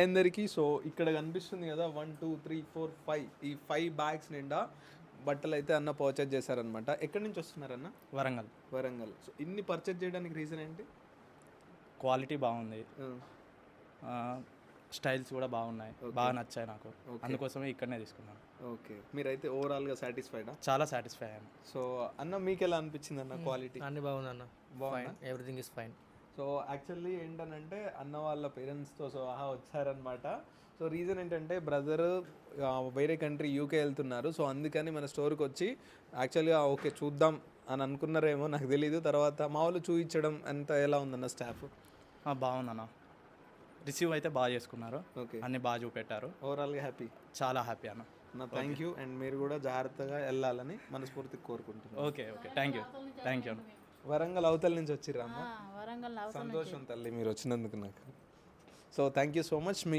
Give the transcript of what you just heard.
అందరికీ సో ఇక్కడ కనిపిస్తుంది కదా 1 2 3 4 5 ఈ 5 బ్యాగ్స్ నిండా బట్టలు అయితే అన్న పర్చేజ్ చేశారనమాట. ఎక్కడి నుంచి వస్తున్నారన్న? వరంగల్. వరంగల్. సో ఇన్ని పర్చేజ్ చేయడానికి రీజన్ ఏంటి? క్వాలిటీ బాగుంది, స్టైల్స్ కూడా బాగున్నాయి, బాగా నచ్చాయి నాకు. అందుకోసమే ఇక్కడనే తీసుకున్నాను. ఓకే, మీరైతే ఓవరాల్గా సాటిస్ఫైడా? చాలా సాటిస్ఫై అయ్యాను. సో అన్న మీకు ఎలా అనిపించింది అన్న క్వాలిటీ? అన్ని బాగుంది అన్న, బాగుంది, everything is fine. So actually ఏంటనంటే అన్న వాళ్ళ పేరెంట్స్తో సో వచ్చారనమాట. సో రీజన్ ఏంటంటే బ్రదర్ వేరే కంట్రీ యూకే వెళ్తున్నారు. సో అందుకని మన స్టోర్కి వచ్చి యాక్చువల్గా ఓకే చూద్దాం అని అనుకున్నారేమో నాకు తెలీదు. తర్వాత మా వాళ్ళు చూపించడం అంత ఎలా ఉందన్న స్టాఫ్? బాగుందన్న, రిసీవ్ అయితే బాగా చేసుకున్నారు. ఓకే, అన్నీ బాగా చూపెట్టారు. ఓవరాల్గా హ్యాపీ? చాలా హ్యాపీ అన్న. Thank you. అండ్ మీరు కూడా జాగ్రత్తగా వెళ్ళాలని మనస్ఫూర్తిగా కోరుకుంటున్నాను. ఓకే ఓకే, థ్యాంక్ యూ అన్న. వరంగల్ అవతల నుంచి వచ్చిర్రా అమ్మ? వరంగల్ సంతోషం తల్లి మీరు వచ్చినందుకు నాకు. So thank you so much. Me